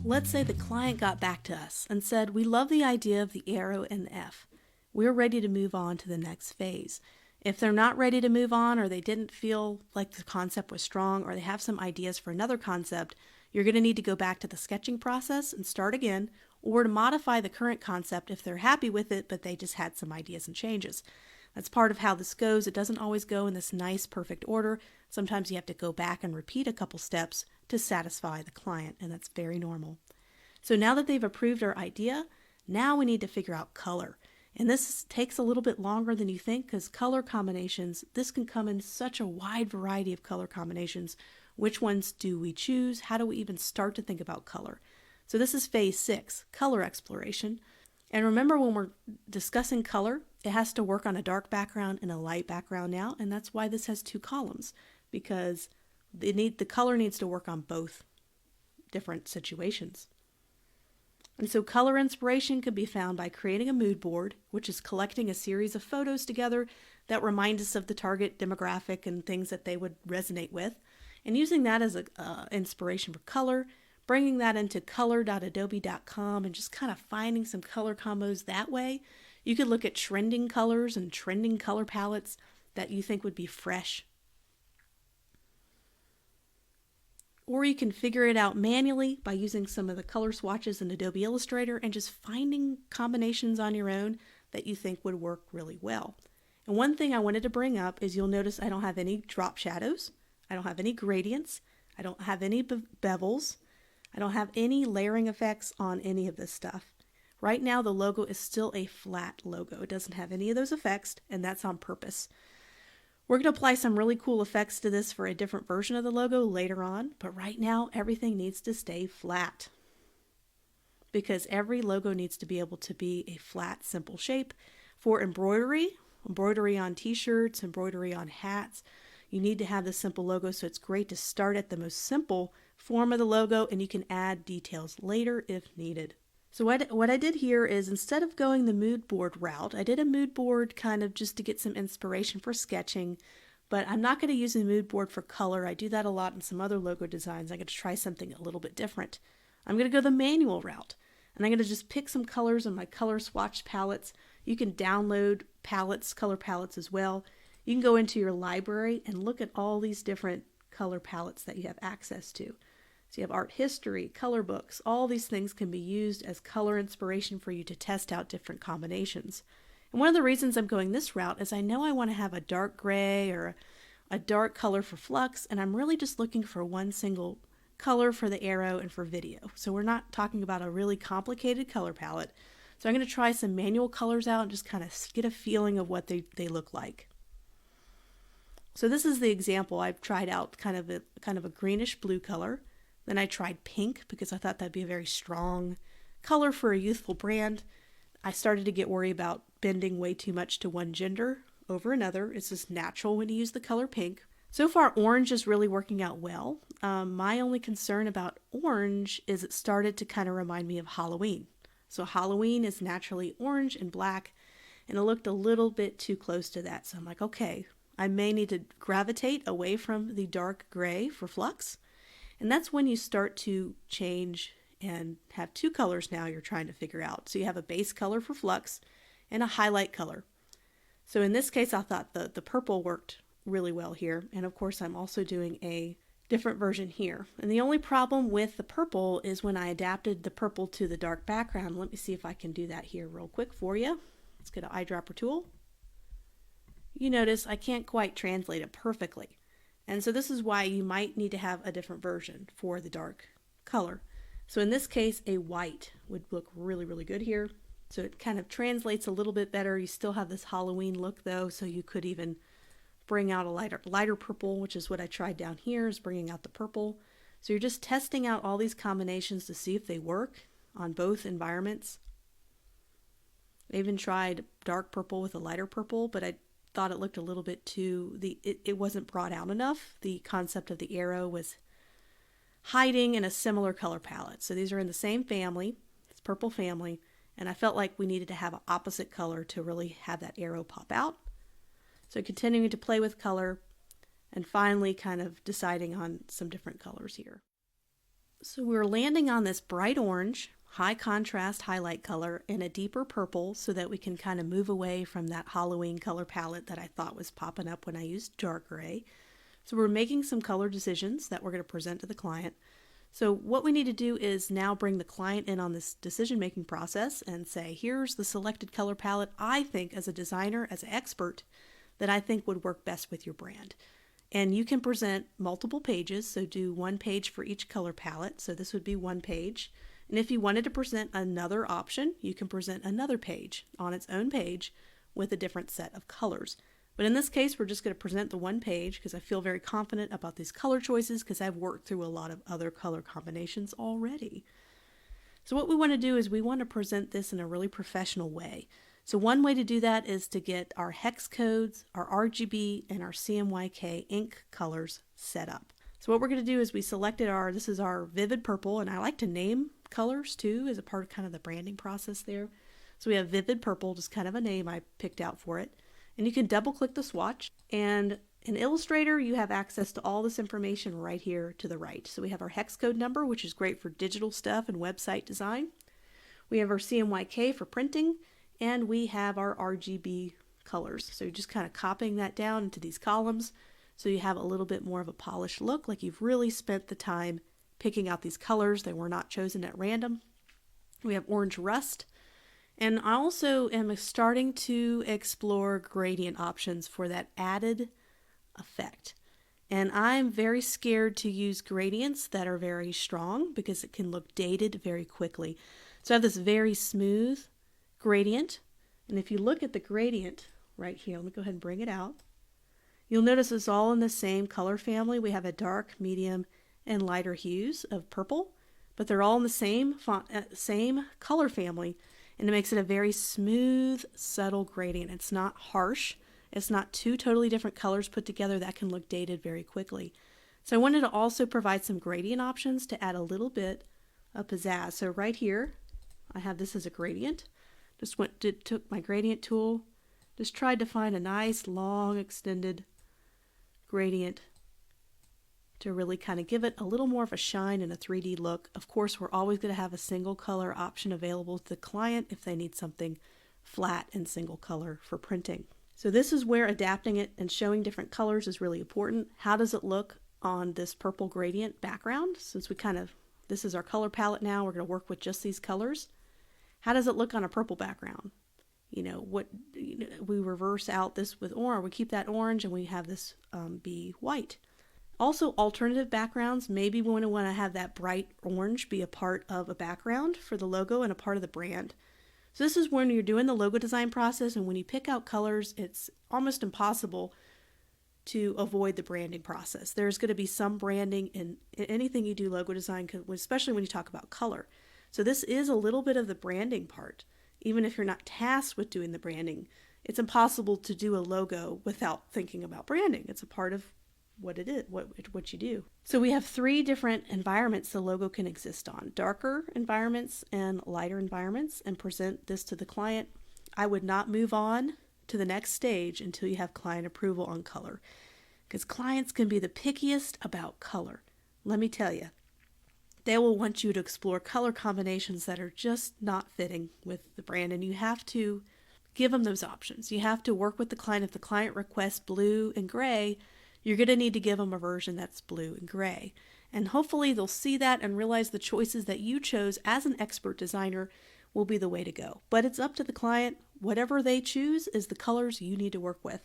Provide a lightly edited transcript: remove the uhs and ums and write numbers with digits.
Let's say the client got back to us and said, "We love the idea of the arrow and the F. We're ready to move on to the next phase." If they're not ready to move on, or they didn't feel like the concept was strong, or they have some ideas for another concept, you're going to need to go back to the sketching process and start again, or to modify the current concept if they're happy with it, but they just had some ideas and changes. That's part of how this goes. It doesn't always go in this nice, perfect order. Sometimes you have to go back and repeat a couple steps to satisfy the client, and that's very normal. So now that they've approved our idea, now we need to figure out color. And this takes a little bit longer than you think, because color combinations, this can come in such a wide variety of color combinations. Which ones do we choose? How do we even start to think about color? So this is phase 6, color exploration. And remember, when we're discussing color, it has to work on a dark background and a light background now, and that's why this has 2 columns, because the color needs to work on both different situations. And so color inspiration can be found by creating a mood board, which is collecting a series of photos together that remind us of the target demographic and things that they would resonate with, and using that as an inspiration for color, bringing that into color.adobe.com and just kind of finding some color combos that way. You could look at trending colors and trending color palettes that you think would be fresh. Or you can figure it out manually by using some of the color swatches in Adobe Illustrator and just finding combinations on your own that you think would work really well. And one thing I wanted to bring up is you'll notice I don't have any drop shadows, I don't have any gradients, I don't have any bevels, I don't have any layering effects on any of this stuff. Right now the logo is still a flat logo. It doesn't have any of those effects, and that's on purpose. We're going to apply some really cool effects to this for a different version of the logo later on, but right now everything needs to stay flat, because every logo needs to be able to be a flat, simple shape. For embroidery on t-shirts, embroidery on hats, you need to have this simple logo, so it's great to start at the most simple form of the logo, and you can add details later if needed. So what I did here is, instead of going the mood board route, I did a mood board kind of just to get some inspiration for sketching, but I'm not going to use a mood board for color. I do that a lot in some other logo designs. I'm going to try something a little bit different. I'm going to go the manual route, and I'm going to just pick some colors on my color swatch palettes. You can download palettes, color palettes as well. You can go into your library and look at all these different color palettes that you have access to. So you have art history, color books, all these things can be used as color inspiration for you to test out different combinations. And one of the reasons I'm going this route is I know I want to have a dark gray or a dark color for flux, and I'm really just looking for one single color for the arrow and for video. So we're not talking about a really complicated color palette. So I'm going to try some manual colors out and just kind of get a feeling of what they look like. So this is the example. I've tried out kind of a greenish blue color. Then I tried pink because I thought that'd be a very strong color for a youthful brand. I started to get worried about bending way too much to one gender over another. It's just natural when you use the color pink. So far, orange is really working out well. My only concern about orange is it started to kind of remind me of Halloween. So Halloween is naturally orange and black, and it looked a little bit too close to that. So I'm like, okay, I may need to gravitate away from the dark gray for flux. And that's when you start to change and have 2 colors now you're trying to figure out. So you have a base color for flux and a highlight color. So in this case, I thought the purple worked really well here. And of course, I'm also doing a different version here. And the only problem with the purple is when I adapted the purple to the dark background. Let me see if I can do that here real quick for you. Let's get an eyedropper tool. You notice I can't quite translate it perfectly. And so this is why you might need to have a different version for the dark color. So in this case, a white would look really, really good here. So it kind of translates a little bit better. You still have this Halloween look though, so you could even bring out a lighter purple, which is what I tried down here, is bringing out the purple. So you're just testing out all these combinations to see if they work on both environments. I even tried dark purple with a lighter purple, but I thought it looked a little bit it wasn't brought out enough. The concept of the arrow was hiding in a similar color palette. So these are in the same family, it's purple family, and I felt like we needed to have an opposite color to really have that arrow pop out. So continuing to play with color and finally kind of deciding on some different colors here. So we're landing on this bright orange, high contrast highlight color and a deeper purple so that we can kind of move away from that Halloween color palette that I thought was popping up when I used dark gray. So we're making some color decisions that we're going to present to the client. So what we need to do is now bring the client in on this decision-making process and say, here's the selected color palette I think as a designer, as an expert, that I think would work best with your brand. And you can present multiple pages, so do one page for each color palette. So this would be one page. And if you wanted to present another option, you can present another page on its own page with a different set of colors. But in this case, we're just going to present the one page because I feel very confident about these color choices because I've worked through a lot of other color combinations already. So what we want to do is we want to present this in a really professional way. So one way to do that is to get our hex codes, our RGB, and our CMYK ink colors set up. So what we're going to do is we selected this is our vivid purple, and I like to name colors too as a part of kind of the branding process there. So we have vivid purple, just kind of a name I picked out for it. And you can double click the swatch, and in Illustrator you have access to all this information right here to the right. So we have our hex code number, which is great for digital stuff and website design. We have our CMYK for printing, and we have our RGB colors. So you're just kind of copying that down into these columns so you have a little bit more of a polished look, like you've really spent the time picking out these colors. They were not chosen at random. We have orange rust. And I also am starting to explore gradient options for that added effect. And I'm very scared to use gradients that are very strong because it can look dated very quickly. So I have this very smooth gradient. And if you look at the gradient right here, let me go ahead and bring it out. You'll notice it's all in the same color family. We have a dark, medium, and lighter hues of purple, but they're all in the same color family. And it makes it a very smooth, subtle gradient. It's not harsh. It's not two totally different colors put together that can look dated very quickly. So I wanted to also provide some gradient options to add a little bit of pizzazz. So right here, I have this as a gradient. Took my gradient tool, just tried to find a nice, long, extended gradient to really kind of give it a little more of a shine and a 3D look. Of course, we're always going to have a single color option available to the client if they need something flat and single color for printing. So this is where adapting it and showing different colors is really important. How does it look on this purple gradient background? Since this is our color palette now, we're going to work with just these colors. How does it look on a purple background? We reverse out this with orange. We keep that orange and we have this be white. Also, alternative backgrounds, maybe we want to have that bright orange be a part of a background for the logo and a part of the brand. So this is when you're doing the logo design process, and when you pick out colors, it's almost impossible to avoid the branding process. There's going to be some branding in anything you do logo design, especially when you talk about color. So this is a little bit of the branding part. Even if you're not tasked with doing the branding, it's impossible to do a logo without thinking about branding. It's a part of what it is, what you do. So we have 3 different environments the logo can exist on: darker environments and lighter environments, and present this to the client. I would not move on to the next stage until you have client approval on color, because clients can be the pickiest about color. Let me tell you, they will want you to explore color combinations that are just not fitting with the brand, and you have to give them those options. You have to work with the client. If the client requests blue and gray, you're going to need to give them a version that's blue and gray. And hopefully they'll see that and realize the choices that you chose as an expert designer will be the way to go. But it's up to the client. Whatever they choose is the colors you need to work with.